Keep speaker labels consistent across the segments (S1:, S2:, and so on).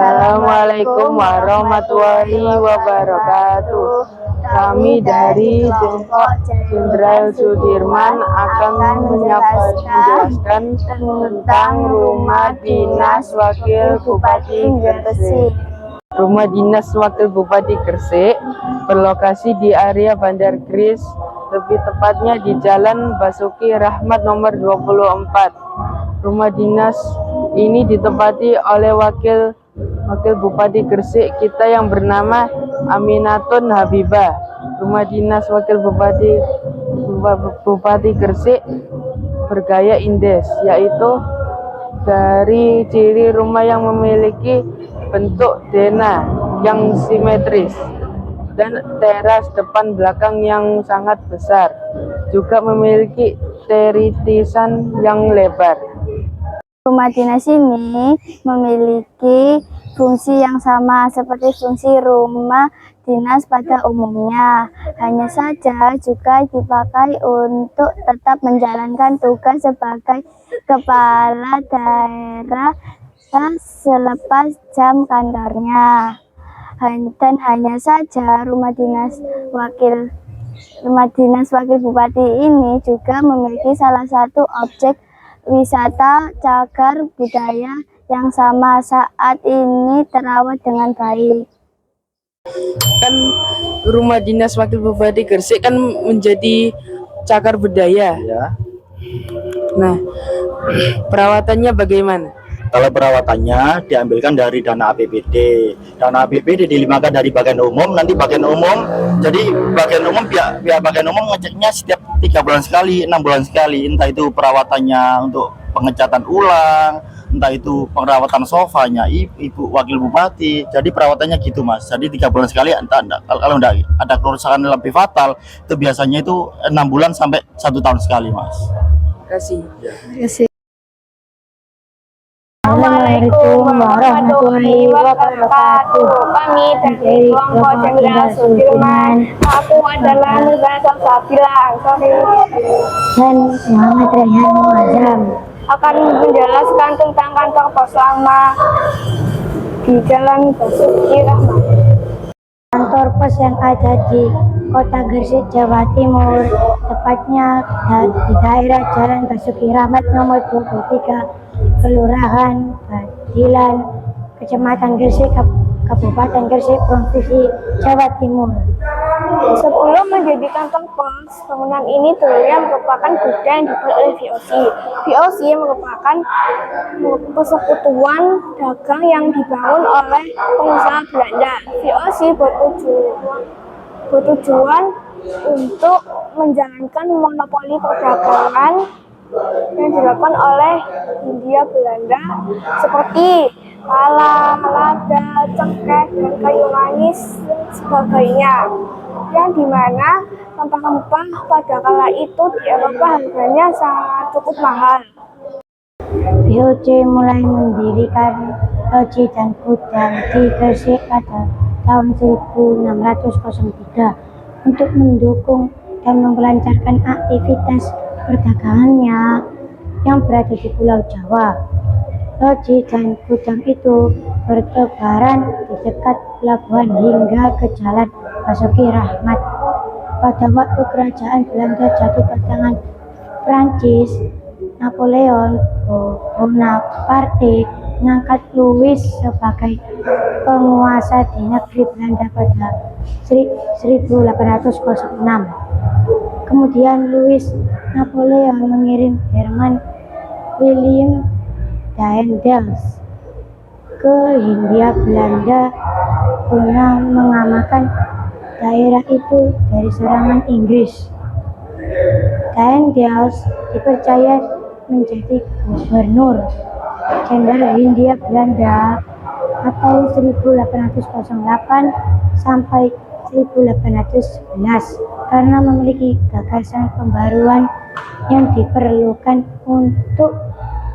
S1: Assalamualaikum warahmatullahi wabarakatuh. Kami dari kelompok Jenderal Sudirman akan menjelaskan tentang Rumah Dinas Wakil Bupati Gresik. Rumah Dinas Wakil Bupati Gresik berlokasi di area Bandar Kris, lebih tepatnya di Jalan Basuki Rahmat nomor 24. Rumah dinas ini ditempati oleh Wakil Bupati Gresik kita yang bernama Aminatun Habibah. Rumah dinas Wakil Bupati Gresik bergaya Indes, yaitu dari ciri rumah yang memiliki bentuk dena yang simetris dan teras depan belakang yang sangat besar, juga memiliki teritisan yang lebar.
S2: Rumah dinas ini memiliki fungsi yang sama seperti fungsi rumah dinas pada umumnya. Hanya saja juga dipakai untuk tetap menjalankan tugas sebagai kepala daerah selepas jam kantornya. Dan hanya saja rumah dinas wakil bupati ini juga memiliki salah satu objek wisata cagar budaya yang sama saat ini terawat dengan baik.
S1: Kan Rumah Dinas Wakil Bupati Gresik kan menjadi cagar budaya ya. Nah, perawatannya bagaimana?
S3: Kalau perawatannya diambilkan dari dana APBD. Dana APBD dilimpahkan dari bagian umum, nanti bagian umum. Jadi bagian umum pihak bagian umum ngeceknya setiap 3 bulan sekali, 6 bulan sekali. Entah itu perawatannya untuk pengecatan ulang, entah itu perawatan sofanya ibu wakil bupati. Jadi perawatannya gitu Mas. Jadi 3 bulan sekali. Kalau enggak ada kerusakan lebih fatal, itu biasanya itu 6 bulan sampai 1 tahun sekali Mas.
S1: Terima kasih.
S2: Assalamualaikum warahmatullahi wabarakatuh. Kami dari kelompok Jenderal Sudirman. Aku adalah Nurul Sabila dan Muhammad Rehan Muazzam akan menjelaskan tentang kantor pos lama di Jalan Basuki Rahmat. Kantor pos yang ada di Kota Gresik, Jawa Timur, tepatnya di daerah Jalan Basuki Rahmat nomor 23, Kelurahan Badilan, Kecamatan Gresik, Kabupaten Gresik, Provinsi Jawa Timur. Sebelum menjadi kantor pos, bangunan ini dulunya merupakan gudang yang dibuat oleh VOC. VOC merupakan persekutuan dagang yang dibangun oleh pengusaha Belanda. VOC bertujuan untuk menjalankan monopoli perdagangan yang dilakukan oleh Hindia Belanda seperti pala, lada, cengkeh, dan kayu manis sebagainya, yang dimana rempah-rempah pada kala itu di Eropa harganya sangat cukup mahal. VOC mulai mendirikan loji dan gudang di Gresik pada tahun 1603 untuk mendukung dan melancarkan aktivitas perdagangannya yang berada di Pulau Jawa. Loji dan gudang itu bertebaran di dekat pelabuhan hingga ke Jalan Basuki Rahmat. Pada waktu kerajaan Belanda jatuh ke tangan Prancis, Napoleon Bonaparte mengangkat Louis sebagai penguasa di negeri Belanda pada 1806. Kemudian Louis Napoleon mengirim Herman William Daendels ke Hindia Belanda guna mengamankan daerah itu dari serangan Inggris. Daendels dipercaya menjadi gubernur Jenderal Hindia Belanda atau 1808 sampai 1811 karena memiliki gagasan pembaruan yang diperlukan untuk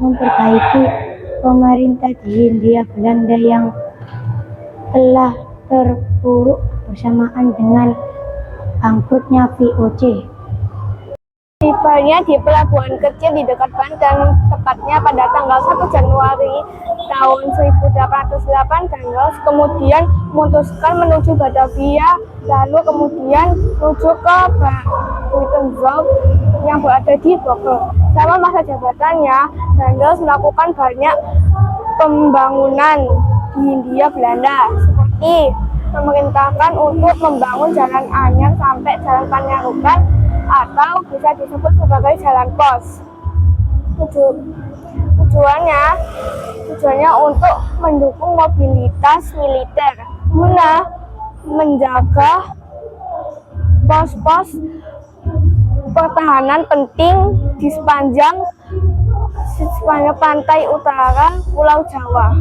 S2: memperbaiki pemerintah di Hindia Belanda yang telah terpuruk bersamaan dengan bangkrutnya VOC. Bahannya di pelabuhan kecil di dekat Banten, tepatnya pada tanggal 1 Januari tahun 1808. Daniels kemudian memutuskan menuju Batavia, lalu kemudian menuju ke Buitenzorg yang berada di Bogor. Selama masa jabatannya, Daniels melakukan banyak pembangunan di Hindia Belanda, seperti memerintahkan untuk membangun jalan anyar sampai jalan Panyarukan, atau bisa disebut sebagai jalan pos. Tujuannya untuk mendukung mobilitas militer guna menjaga pos-pos pertahanan penting di sepanjang pantai utara Pulau Jawa.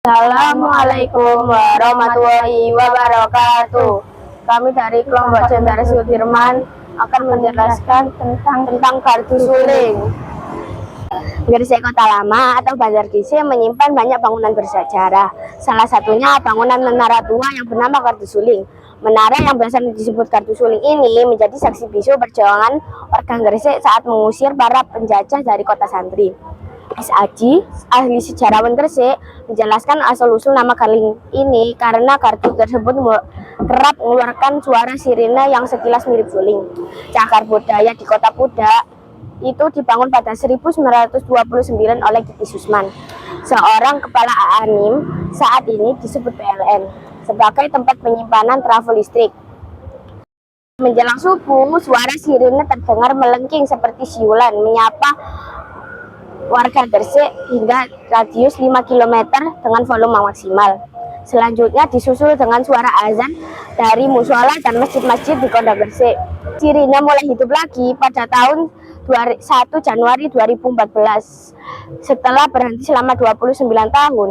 S4: Assalamualaikum warahmatullahi wabarakatuh. Kami dari kelompok Jentara Sudirman akan menjelaskan tentang gardu suling. Gresik Kota Lama atau Banjar Gresik menyimpan banyak bangunan bersejarah. Salah satunya bangunan Menara Tua yang bernama Gardu Suling. Menara yang biasa disebut Gardu Suling ini menjadi saksi bisu perjuangan warga Gresik saat mengusir para penjajah dari kota Santri. S.Aji, ahli sejarawan Gresik, menjelaskan asal-usul nama gardu ini karena gardu tersebut kerap mengeluarkan suara sirine yang sekilas mirip suling. Cagar budaya di Kota Pudak itu dibangun pada 1929 oleh Kiti Susman, seorang kepala ANIM saat ini disebut PLN, sebagai tempat penyimpanan trafo listrik. Menjelang subuh, suara sirine terdengar melengking seperti siulan menyapa warga Gresik hingga radius 5 km dengan volume maksimal. Selanjutnya disusul dengan suara azan dari mushola dan masjid-masjid di Kota Gresik. Sirine mulai hidup lagi pada tahun 1 Januari 2014 setelah berhenti selama 29 tahun.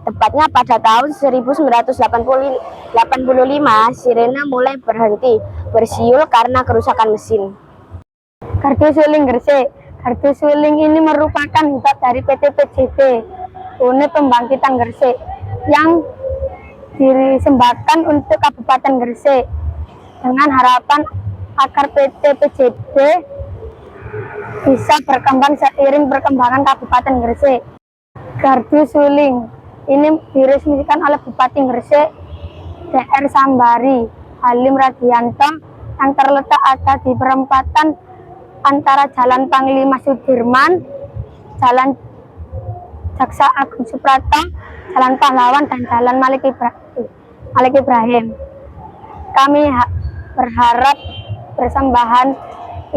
S4: Tepatnya pada tahun 1985, sirine mulai berhenti bersiul karena kerusakan mesin.
S2: Gardu Suling Gresik. Gardu Suling ini merupakan hibah dari PT PJB, Unit Pembangkitan Gresik, yang dipersembahkan untuk Kabupaten Gresik dengan harapan agar PT PJB bisa berkembang seiring perkembangan Kabupaten Gresik. Gardu Suling ini diresmikan oleh Bupati Gresik Dr. Sambari Halim Radianto yang terletak ada di perempatan antara Jalan Panglima Sudirman, Jalan Jaksa Agung Suprapto, Jalan Pahlawan, dan Jalan Malik Ibrahim. Kami berharap persembahan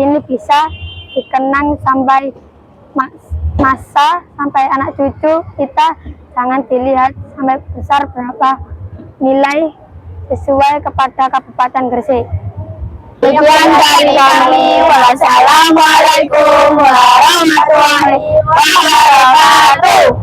S2: ini bisa dikenang sampai masa, sampai anak cucu kita. Jangan dilihat sampai besar berapa nilai sesuai kepada Kabupaten Gresik.
S4: Sekian dari kami. Wassalamualaikum warahmatullahi wabarakatuh.